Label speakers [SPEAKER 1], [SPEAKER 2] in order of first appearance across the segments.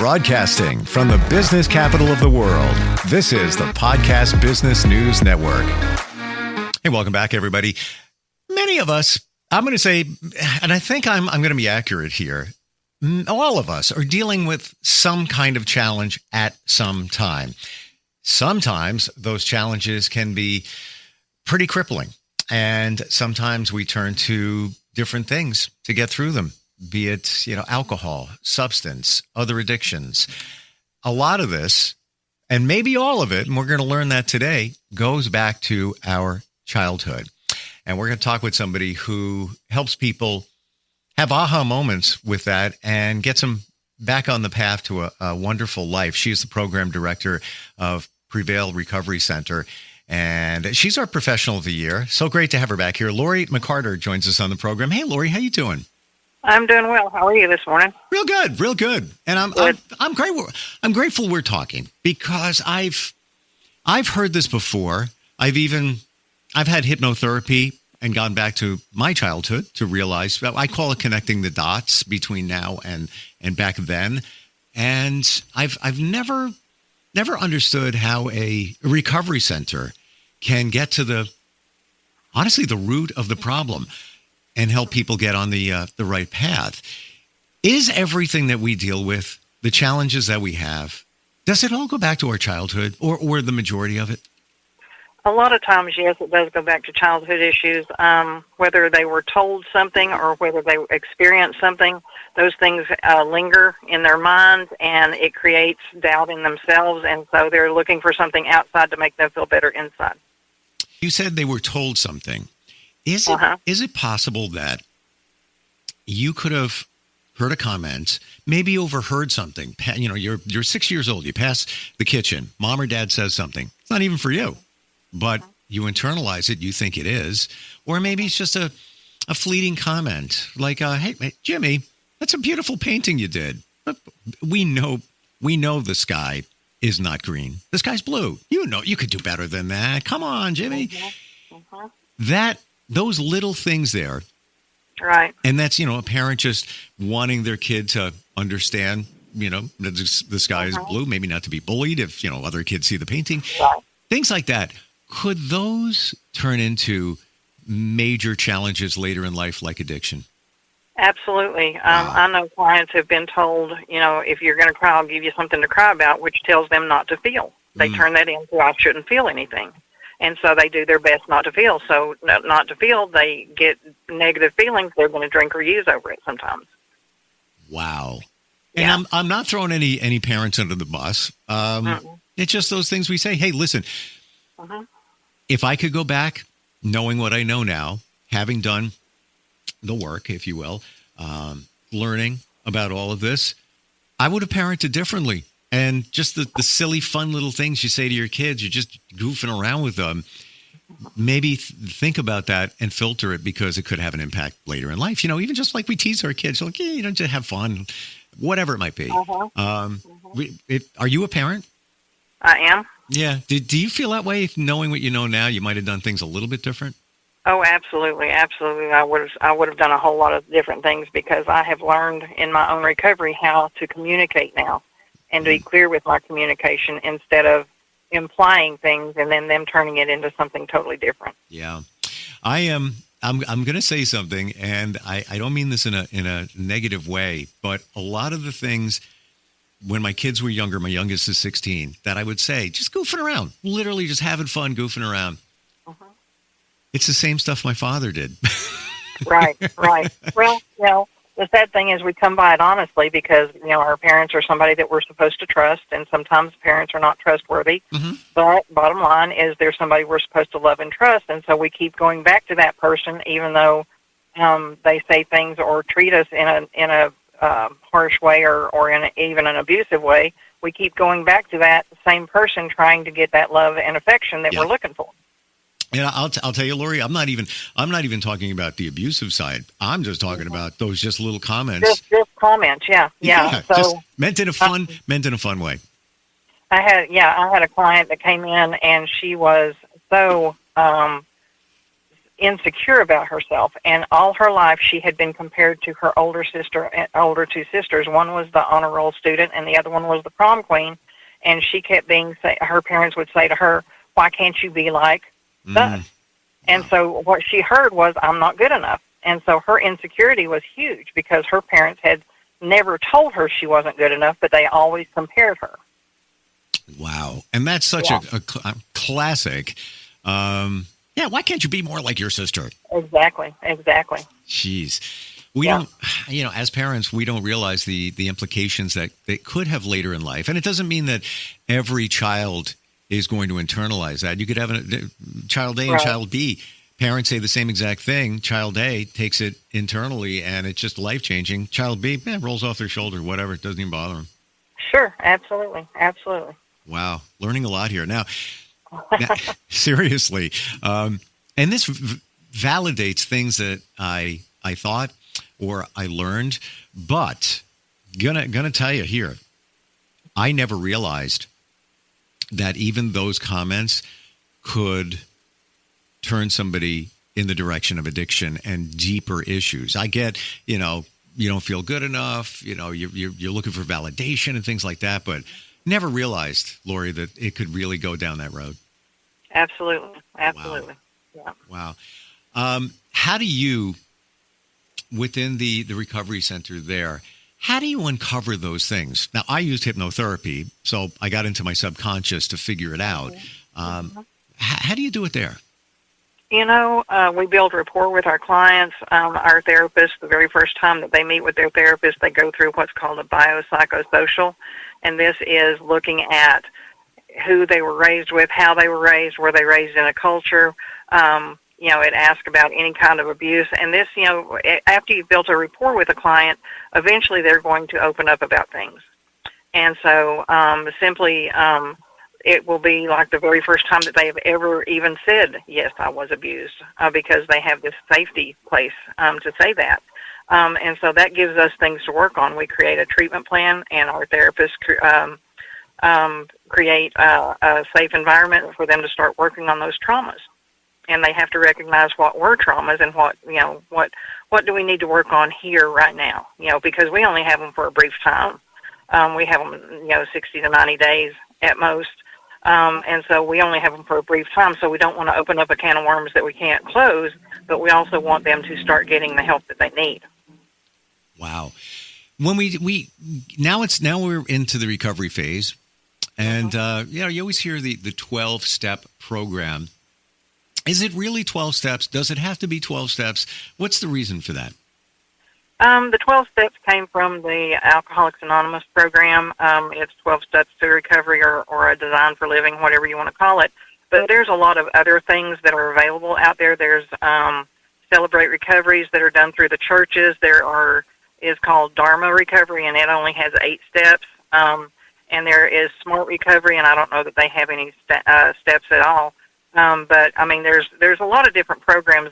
[SPEAKER 1] Broadcasting from the business capital of the world, this is the Podcast Business News Network. Hey, welcome back, everybody. Many of us, I'm going to say, and I think I'm going to be accurate here, all of us are dealing with some kind of challenge at some time. Sometimes those challenges can be pretty crippling, and sometimes we turn to different things to get through them. Be it, alcohol, substance, other addictions. A lot of this, and maybe all of it, and we're going to learn that today, goes back to our childhood. And we're going to talk with somebody who helps people have aha moments with that and gets them back on the path to a wonderful life. She is the program director of Prevail Recovery Center, and she's our professional of the year. So great to have her back here. Lori McCarter joins us on the program. Hey, Lori, how you doing?
[SPEAKER 2] I'm doing well. How are you this morning?
[SPEAKER 1] Real good. And I'm great. I'm grateful we're talking because I've heard this before. I've had hypnotherapy and gone back to my childhood to realize, I call it connecting the dots between now and back then. And I've never understood how a recovery center can get to the root of the problem and help people get on the right path. Is everything that we deal with, the challenges that we have, does it all go back to our childhood or the majority of it?
[SPEAKER 2] A lot of times, yes, it does go back to childhood issues. Whether they were told something or whether they experienced something, those things linger in their minds, and it creates doubt in themselves, and so they're looking for something outside to make them feel better inside.
[SPEAKER 1] You said they were told something. Is it possible that you could have heard a comment, maybe overheard something? You're 6 years old. You pass the kitchen. Mom or dad says something. It's not even for you, but you internalize it. You think it is. Or maybe it's just a fleeting comment like, hey, Jimmy, that's a beautiful painting you did. But we know the sky is not green. The sky's blue. You could do better than that. Come on, Jimmy. Those little things there.
[SPEAKER 2] Right.
[SPEAKER 1] And that's, a parent just wanting their kid to understand, that the sky is blue, maybe not to be bullied if, other kids see the painting.
[SPEAKER 2] Right.
[SPEAKER 1] Things like that. Could those turn into major challenges later in life, like addiction?
[SPEAKER 2] Absolutely. I know clients have been told, if you're going to cry, I'll give you something to cry about, which tells them not to feel. They turn that into, I shouldn't feel anything. And so they do their best not to feel. So not to feel, they get negative feelings. They're going to drink or use over it sometimes.
[SPEAKER 1] Wow. And I'm not throwing any parents under the bus. It's just those things we say, hey, listen, if I could go back knowing what I know now, having done the work, if you will, learning about all of this, I would have parented differently. And just the silly, fun little things you say to your kids, you're just goofing around with them. Maybe think about that and filter it because it could have an impact later in life. Even just like we tease our kids, like, just have fun, whatever it might be. Are you a parent?
[SPEAKER 2] I am.
[SPEAKER 1] Yeah. Do you feel that way, knowing what you know now, you might have done things a little bit different?
[SPEAKER 2] Oh, absolutely. Absolutely. I would have done a whole lot of different things because I have learned in my own recovery how to communicate now. And to be clear with my communication instead of implying things and then them turning it into something totally different.
[SPEAKER 1] Yeah, I'm going to say something, and I don't mean this in a negative way, but a lot of the things when my kids were younger, my youngest is 16, that I would say, just goofing around, literally just having fun, goofing around. It's the same stuff my father did.
[SPEAKER 2] Right. Well, the sad thing is we come by it honestly because, our parents are somebody that we're supposed to trust, and sometimes parents are not trustworthy. But bottom line is they're somebody we're supposed to love and trust, and so we keep going back to that person even though they say things or treat us in a harsh way or in even an abusive way. We keep going back to that same person trying to get that love and affection that we're looking for.
[SPEAKER 1] And I'll tell you, Lori, I'm not even talking about the abusive side. I'm just talking about those just little comments.
[SPEAKER 2] Just comments, yeah. So
[SPEAKER 1] just meant in a fun way.
[SPEAKER 2] I had a client that came in and she was so insecure about herself, and all her life she had been compared to her older two sisters. One was the honor roll student, and the other one was the prom queen. And she kept her parents would say to her, "Why can't you be like us?" And so what she heard was, "I'm not good enough." And so her insecurity was huge because her parents had never told her she wasn't good enough, but they always compared her.
[SPEAKER 1] Wow. And that's such a classic. Why can't you be more like your sister?
[SPEAKER 2] Exactly.
[SPEAKER 1] Jeez. We don't, as parents, we don't realize the implications that they could have later in life. And it doesn't mean that every child is going to internalize that. You could have child A and child B. Parents say the same exact thing. Child A takes it internally, and it's just life-changing. Child B, rolls off their shoulder, whatever. It doesn't even bother them.
[SPEAKER 2] Sure. Absolutely.
[SPEAKER 1] Wow. Learning a lot here. Now seriously, and this validates things that I thought or I learned, but gonna tell you here, I never realized that even those comments could turn somebody in the direction of addiction and deeper issues. I get, you don't feel good enough, you're looking for validation and things like that, but never realized, Lori, that it could really go down that road.
[SPEAKER 2] Absolutely.
[SPEAKER 1] Wow. How do you, within the recovery center there, how do you uncover those things? Now, I used hypnotherapy, so I got into my subconscious to figure it out. How do you do it there?
[SPEAKER 2] We build rapport with our clients. Our therapists, the very first time that they meet with their therapist, they go through what's called a biopsychosocial, and this is looking at who they were raised with, how they were raised, were they raised in a culture. It asks about any kind of abuse. And this, after you've built a rapport with a client, eventually they're going to open up about things. And so it will be like the very first time that they have ever even said, yes, I was abused, because they have this safety place to say that. And so that gives us things to work on. We create a treatment plan, and our therapists create a safe environment for them to start working on those traumas. And they have to recognize what were traumas and what do we need to work on here right now, because we only have them for a brief time. We have them, 60 to 90 days at most. And so we only have them for a brief time, so we don't want to open up a can of worms that we can't close, but we also want them to start getting the help that they need.
[SPEAKER 1] Wow. When now we're into the recovery phase, and you always hear the 12-step program. Is it really 12 steps? Does it have to be 12 steps? What's the reason for that?
[SPEAKER 2] The 12 steps came from the Alcoholics Anonymous program. It's 12 steps to recovery or a design for living, whatever you want to call it. But there's a lot of other things that are available out there. There's Celebrate Recoveries that are done through the churches. Is called Dharma Recovery, and it only has 8 steps. And there is Smart Recovery, and I don't know that they have any steps at all. But I mean, there's a lot of different programs.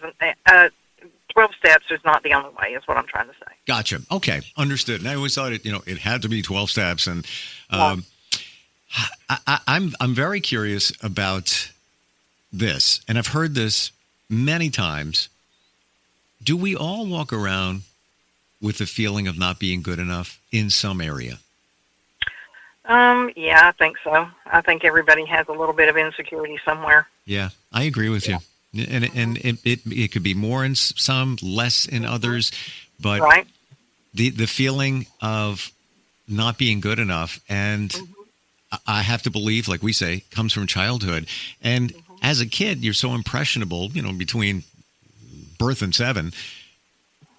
[SPEAKER 2] 12 steps is not the only way, is what I'm trying to say.
[SPEAKER 1] Gotcha. Okay, understood. And I always thought it had to be 12 steps. And I'm very curious about this, and I've heard this many times. Do we all walk around with the feeling of not being good enough in some area?
[SPEAKER 2] Yeah, I think so. I think everybody has a little bit of insecurity somewhere.
[SPEAKER 1] Yeah, I agree with you. And it could be more in some, less in others, but
[SPEAKER 2] right.
[SPEAKER 1] the feeling of not being good enough, and I have to believe, like we say, comes from childhood. And as a kid, you're so impressionable, between birth and 7,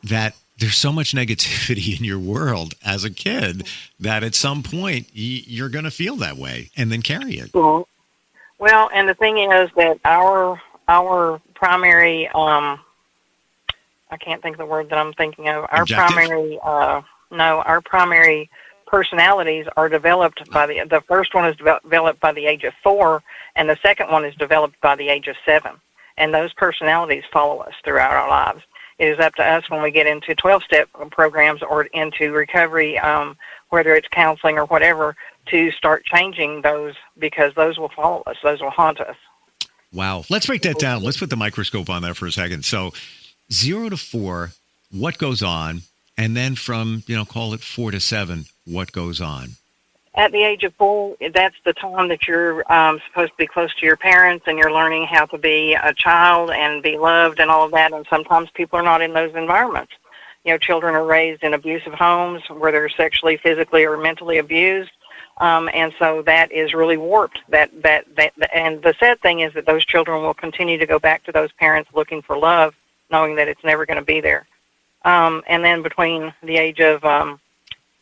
[SPEAKER 1] that there's so much negativity in your world as a kid that at some point you're going to feel that way and then carry it.
[SPEAKER 2] Well, and the thing is that our primary, I can't think of the word that I'm thinking of. Our primary personalities are developed by the first one is developed by the age of 4, and the second one is developed by the age of 7. And those personalities follow us throughout our lives. It is up to us when we get into 12-step programs or into recovery, whether it's counseling or whatever, to start changing those, because those will follow us. Those will haunt us.
[SPEAKER 1] Wow. Let's break that down. Let's put the microscope on that for a second. So 0 to 4, what goes on? And then from, call it 4 to 7, what goes on?
[SPEAKER 2] At the age of 4, that's the time that you're supposed to be close to your parents, and you're learning how to be a child and be loved and all of that. And sometimes people are not in those environments. Children are raised in abusive homes where they're sexually, physically, or mentally abused. And so that is really warped. And the sad thing is that those children will continue to go back to those parents looking for love, knowing that it's never going to be there. And then between the age of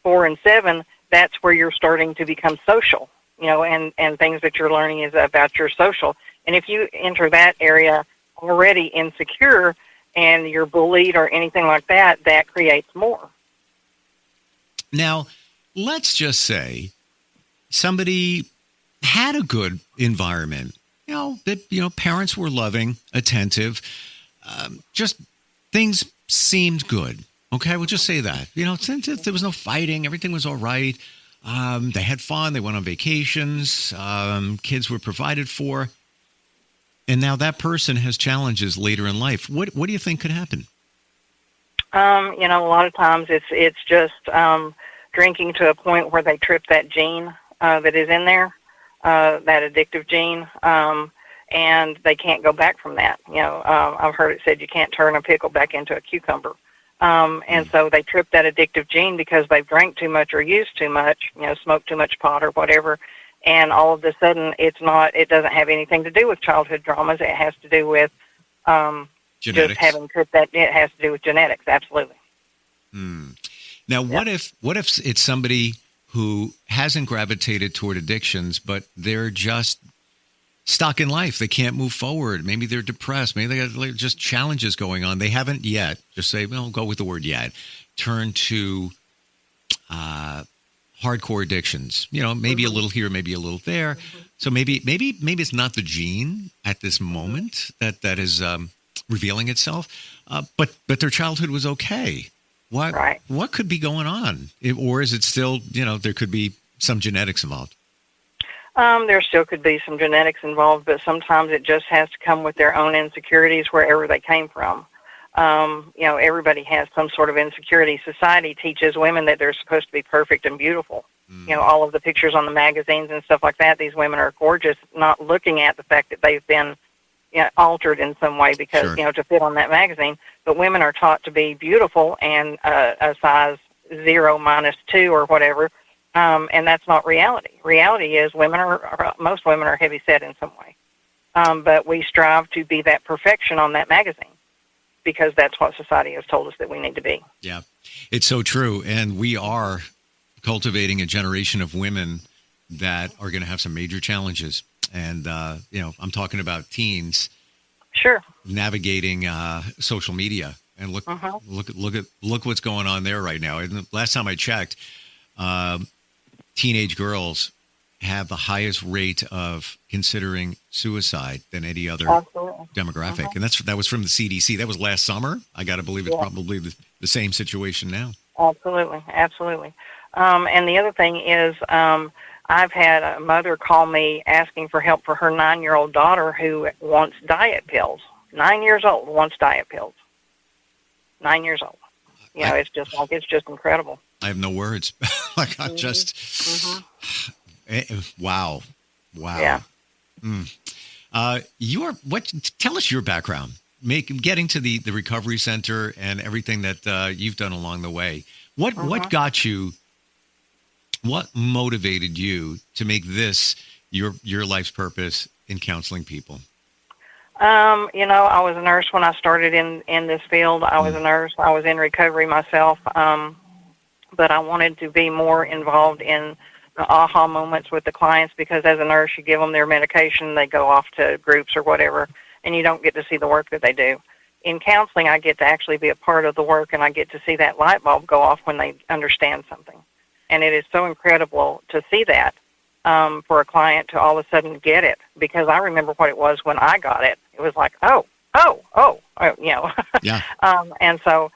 [SPEAKER 2] 4 and 7, that's where you're starting to become social, and things that you're learning is about your social. And if you enter that area already insecure and you're bullied or anything like that, that creates more.
[SPEAKER 1] Now, let's just say somebody had a good environment, that, parents were loving, attentive, just things seemed good. Okay, we'll just say that. Since there was no fighting, everything was all right. They had fun. They went on vacations. Kids were provided for. And now that person has challenges later in life. What do you think could happen?
[SPEAKER 2] A lot of times it's just drinking to a point where they trip that gene that is in there, that addictive gene, and they can't go back from that. I've heard it said you can't turn a pickle back into a cucumber. And so they trip that addictive gene because they've drank too much or used too much, smoked too much pot or whatever. And all of a sudden, it doesn't have anything to do with childhood traumas. It has to do with just having tripped that. It has to do with genetics. Absolutely.
[SPEAKER 1] Now, what if it's somebody who hasn't gravitated toward addictions, but they're just stuck in life? They can't move forward. Maybe they're depressed. Maybe they got just challenges going on. They haven't yet, just say, go with the word yet, turn to hardcore addictions. Maybe a little here, maybe a little there. So maybe it's not the gene at this moment that is revealing itself, but their childhood was okay. What could be going on? Or is it still, there could be some genetics involved?
[SPEAKER 2] There still could be some genetics involved, but sometimes it just has to come with their own insecurities wherever they came from. Everybody has some sort of insecurity. Society teaches women that they're supposed to be perfect and beautiful. All of the pictures on the magazines and stuff like that, these women are gorgeous, not looking at the fact that they've been altered in some way because, to fit on that magazine. But women are taught to be beautiful and a size 0 - 2 or whatever. And that's not reality. Reality is most women are heavy set in some way. But we strive to be that perfection on that magazine because that's what society has told us that we need to be.
[SPEAKER 1] Yeah, it's so true. And we are cultivating a generation of women that are going to have some major challenges. And, I'm talking about teens.
[SPEAKER 2] Sure.
[SPEAKER 1] Navigating social media. And look what's going on there right now. And the last time I checked, teenage girls have the highest rate of considering suicide than any other demographic. And that was from the CDC. That was last summer. I got to believe it's probably the same situation now.
[SPEAKER 2] Absolutely. And the other thing is I've had a mother call me asking for help for her 9-year-old daughter who wants diet pills. 9 years old, wants diet pills. 9 years old. It's just incredible.
[SPEAKER 1] I have no words. Wow.
[SPEAKER 2] Yeah.
[SPEAKER 1] Tell us your background. Getting to the recovery center and everything that you've done along the way. What got you? What motivated you to make this your life's purpose in counseling people?
[SPEAKER 2] I was a nurse when I started in this field. I was a nurse. I was in recovery myself. But I wanted to be more involved in the aha moments with the clients because as a nurse, you give them their medication, they go off to groups or whatever, and you don't get to see the work that they do. In counseling, I get to actually be a part of the work, and I get to see that light bulb go off when they understand something. And it is so incredible to see that for a client to all of a sudden get it, because I remember what it was when I got it. It was like, oh,
[SPEAKER 1] Yeah.
[SPEAKER 2] And so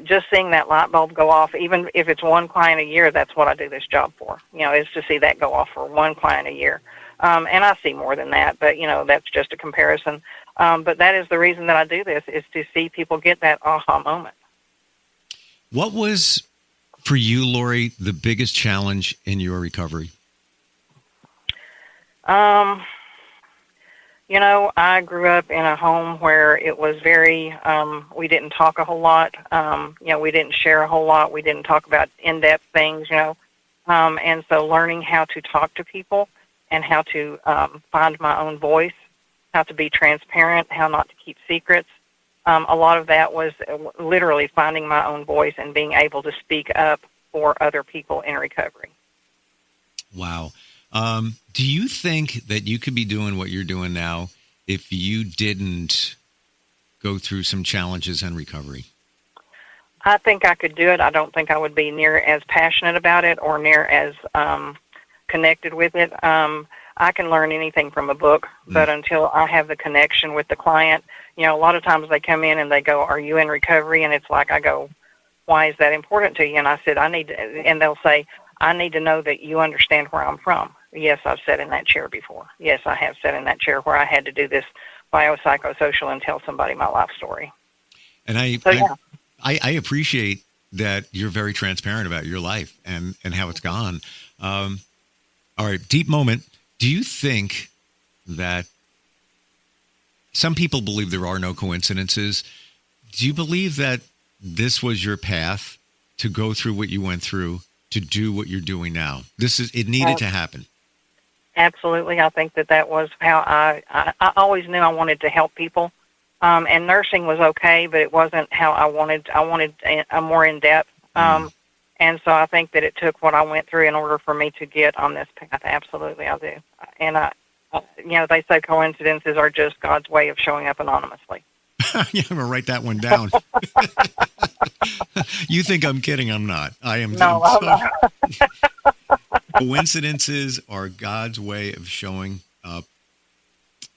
[SPEAKER 2] just seeing that light bulb go off, even if it's one client a year, that's what I do this job for, is to see that go off for one client a year. And I see more than that, but, that's just a comparison. But that is the reason that I do this, is to see people get that aha moment.
[SPEAKER 1] What was, for you, Lori, the biggest challenge in your recovery?
[SPEAKER 2] I grew up in a home where it was very, we didn't talk a whole lot. We didn't share a whole lot. We didn't talk about in-depth things, and so learning how to talk to people and how to find my own voice, how to be transparent, how not to keep secrets. A lot of that was literally finding my own voice and being able to speak up for other people in recovery.
[SPEAKER 1] Wow. Do you think that you could be doing what you're doing now if you didn't go through some challenges in recovery?
[SPEAKER 2] I think I could do it. I don't think I would be near as passionate about it or near as connected with it. I can learn anything from a book, but until I have the connection with the client, a lot of times they come in and they go, "Are you in recovery?" And it's like, I go, "Why is that important to you?" And I said, and they'll say, "I need to know that you understand where I'm from." Yes, I've sat in that chair before. Yes, I have sat in that chair where I had to do this biopsychosocial and tell somebody my life story.
[SPEAKER 1] And I appreciate that you're very transparent about your life and how it's gone. All right, deep moment. Do you think that some people believe there are no coincidences? Do you believe that this was your path to go through what you went through, to do what you're doing now? It needed to happen.
[SPEAKER 2] Absolutely. I think that was how I always knew I wanted to help people. And nursing was okay, but it wasn't how I wanted. I wanted a more in-depth. And so I think that it took what I went through in order for me to get on this path. Absolutely, I do. And, they say coincidences are just God's way of showing up anonymously.
[SPEAKER 1] Yeah, I'm going to write that one down. You think I'm kidding? I'm not. I am.
[SPEAKER 2] No, I'm not.
[SPEAKER 1] Coincidences are God's way of showing up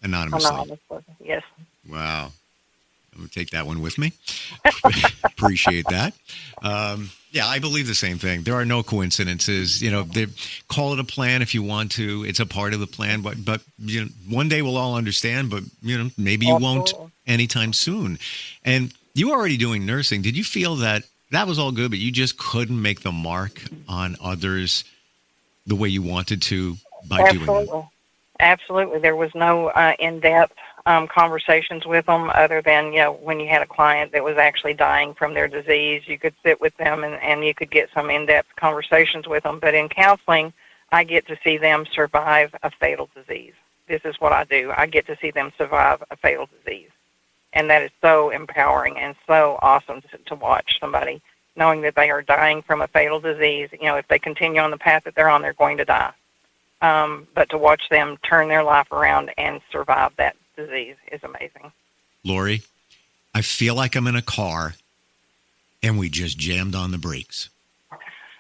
[SPEAKER 1] anonymously.
[SPEAKER 2] Yes.
[SPEAKER 1] Wow. I'm going to take that one with me. Appreciate that. Yeah, I believe the same thing. There are no coincidences. They call it a plan if you want to. It's a part of the plan, but one day we'll all understand. But maybe you won't anytime soon. And you already doing nursing. Did you feel that was all good, but you just couldn't make the mark on others the way you wanted to by doing that?
[SPEAKER 2] Absolutely. There was no in-depth conversations with them other than, when you had a client that was actually dying from their disease, you could sit with them and you could get some in-depth conversations with them. But in counseling, I get to see them survive a fatal disease. This is what I do. I get to see them survive a fatal disease. And that is so empowering and so awesome to watch somebody knowing that they are dying from a fatal disease. If they continue on the path that they're on, they're going to die. But to watch them turn their life around and survive that disease is amazing.
[SPEAKER 1] Lori, I feel like I'm in a car and we just jammed on the brakes.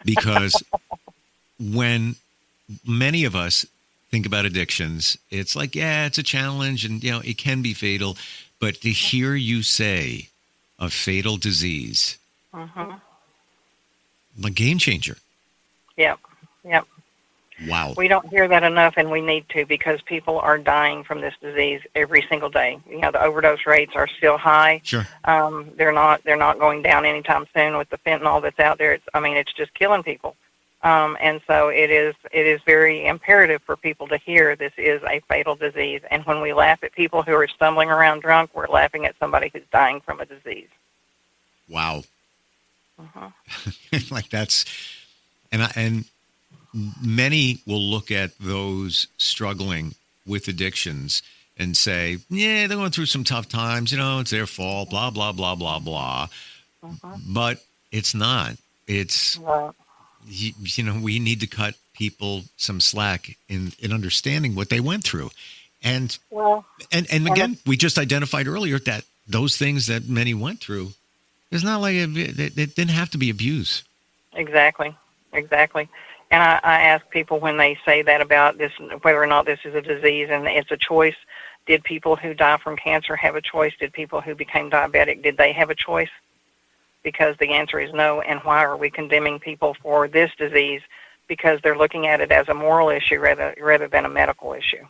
[SPEAKER 1] Because when many of us think about addictions, it's like, yeah, it's a challenge and, it can be fatal. But to hear you say a fatal disease, a game changer.
[SPEAKER 2] Yep.
[SPEAKER 1] Wow.
[SPEAKER 2] We don't hear that enough, and we need to, because people are dying from this disease every single day. The overdose rates are still high.
[SPEAKER 1] Sure.
[SPEAKER 2] They're not going down anytime soon with the fentanyl that's out there. It's just killing people. And so it is very imperative for people to hear this is a fatal disease. And when we laugh at people who are stumbling around drunk, we're laughing at somebody who's dying from a disease.
[SPEAKER 1] Wow. Like that's, and many will look at those struggling with addictions and say, yeah, they're going through some tough times, it's their fault, blah, blah, blah, blah, blah. But it's not. It's, we need to cut people some slack in understanding what they went through. And again, we just identified earlier that those things that many went through, it's not like it didn't have to be abuse. Exactly.
[SPEAKER 2] And I ask people when they say that about this, whether or not this is a disease and it's a choice, did people who die from cancer have a choice? Did people who became diabetic, did they have a choice? Because the answer is no. And why are we condemning people for this disease because they're looking at it as a moral issue rather than a medical issue.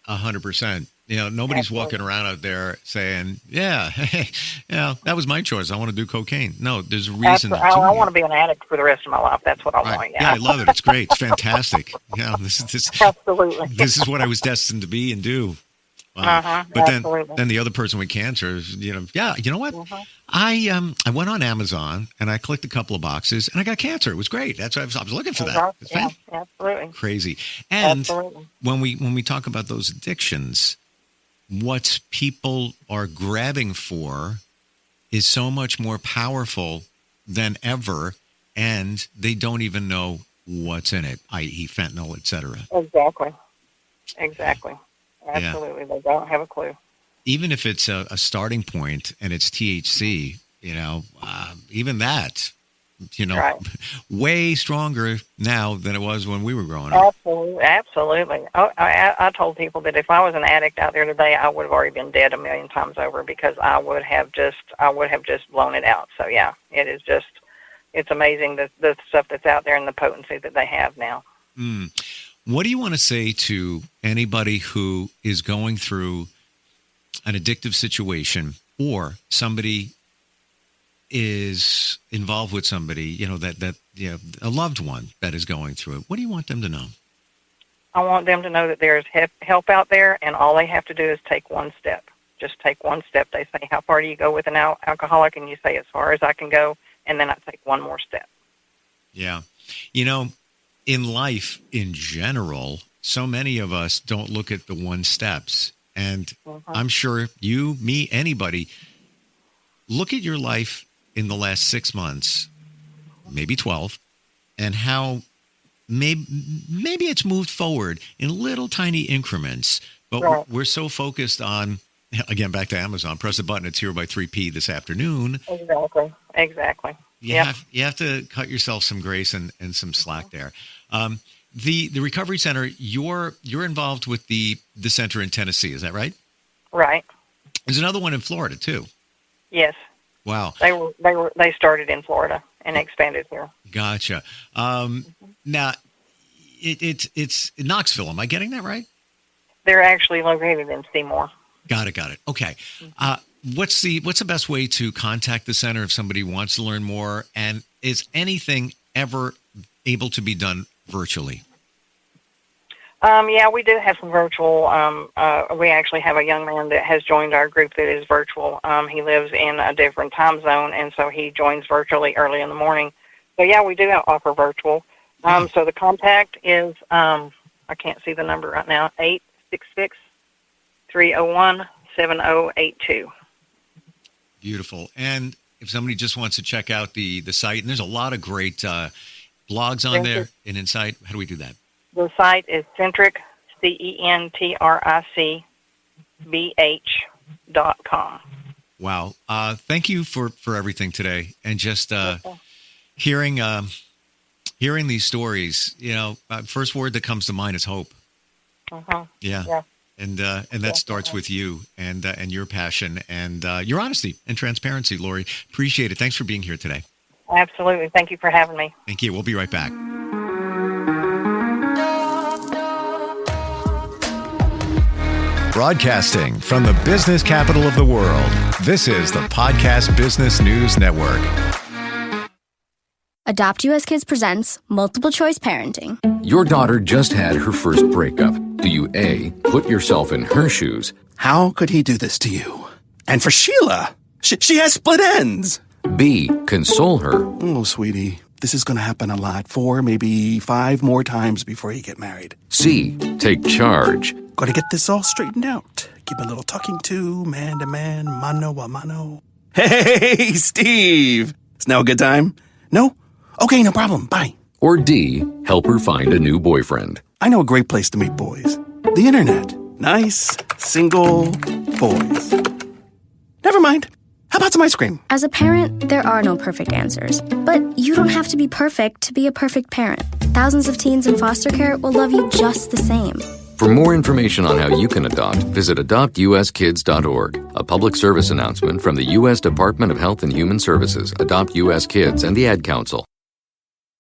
[SPEAKER 1] 100%. Nobody's walking around out there saying, yeah, hey, that was my choice. I want to do cocaine. No, there's a reason.
[SPEAKER 2] I want to be an addict for the rest of my life. That's what I want.
[SPEAKER 1] Yeah, I love it. It's great. It's fantastic.
[SPEAKER 2] Absolutely.
[SPEAKER 1] This is what I was destined to be and do. But then the other person with cancer is, you know what? I went on Amazon and I clicked a couple of boxes and I got cancer. It was great. That's why I was looking for that. It's
[SPEAKER 2] absolutely
[SPEAKER 1] crazy. And when we talk about those addictions, what people are grabbing for is so much more powerful than ever, and they don't even know what's in it, i.e. fentanyl, et cetera.
[SPEAKER 2] Exactly. Absolutely. Yeah. They don't have a clue.
[SPEAKER 1] Even if it's a starting point and it's THC, even that, way stronger now than it was when we were growing up.
[SPEAKER 2] Absolutely. I told people that if I was an addict out there today, I would have already been dead a million times over because I would have just blown it out. So yeah, it's amazing the stuff that's out there and the potency that they have now.
[SPEAKER 1] What do you want to say to anybody who is going through an addictive situation, or somebody is involved with somebody, a loved one that is going through it? What do you want them to know?
[SPEAKER 2] I want them to know that there's help out there, and all they have to do is take one step. Just take one step. They say, how far do you go with an alcoholic? And you say, as far as I can go, and then I take one more step. Yeah.
[SPEAKER 1] In life in general, so many of us don't look at the one steps. And I'm sure you, me, anybody, look at your life in the last 6 months, maybe 12, and how maybe it's moved forward in little tiny increments. But we're so focused on, again, back to Amazon, press the button, it's here by 3 p.m. this afternoon.
[SPEAKER 2] Exactly.
[SPEAKER 1] You have to cut yourself some grace and some slack there. The recovery center, you're involved with the center in Tennessee, is that right?
[SPEAKER 2] Right.
[SPEAKER 1] There's another one in Florida too.
[SPEAKER 2] Yes.
[SPEAKER 1] Wow.
[SPEAKER 2] They started in Florida and expanded here.
[SPEAKER 1] Gotcha. Now it's in Knoxville. Am I getting that right?
[SPEAKER 2] They're actually located in Seymour.
[SPEAKER 1] Got it. Okay. What's the best way to contact the center if somebody wants to learn more? And is anything ever able to be done virtually?
[SPEAKER 2] Yeah, we do have some virtual. We actually have a young man that has joined our group that is virtual. He lives in a different time zone, and so he joins virtually early in the morning. So yeah, we do offer virtual. So the contact is, I can't see the number right now, 866-301-7082.
[SPEAKER 1] Beautiful. And if somebody just wants to check out the site, and there's a lot of great blogs on there and inside, how do we do that?
[SPEAKER 2] The site is Centric, CENTRICBH.com.
[SPEAKER 1] Wow. Thank you for everything today. And just hearing these stories, first word that comes to mind is hope. Yeah. And that starts with you and your passion and your honesty and transparency, Lori. Appreciate it. Thanks for being here today.
[SPEAKER 2] Absolutely. Thank you for having me.
[SPEAKER 1] Thank you. We'll be right back. Broadcasting from the business capital of the world, this is the Podcast Business News Network.
[SPEAKER 3] Adopt US Kids presents Multiple Choice Parenting.
[SPEAKER 4] Your daughter just had her first breakup. Do you A, put yourself in her shoes?
[SPEAKER 5] How could he do this to you? And for Sheila, she has split ends.
[SPEAKER 4] B, console her.
[SPEAKER 5] Oh, sweetie, this is going to happen a lot. 4, maybe 5 more times before you get married.
[SPEAKER 4] C, take charge.
[SPEAKER 5] Got to get this all straightened out. Give a little talking to, man to man, mano a mano. Hey, Steve! Is now a good time? No? Okay, no problem. Bye.
[SPEAKER 4] Or D, help her find a new boyfriend.
[SPEAKER 5] I know a great place to meet boys. The internet. Nice, single boys. Never mind. How about some ice cream?
[SPEAKER 3] As a parent, there are no perfect answers. But you don't have to be perfect to be a perfect parent. Thousands of teens in foster care will love you just the same.
[SPEAKER 4] For more information on how you can adopt, visit adoptuskids.org. A public service announcement from the U.S. Department of Health and Human Services, Adopt U.S. Kids, and the Ad Council.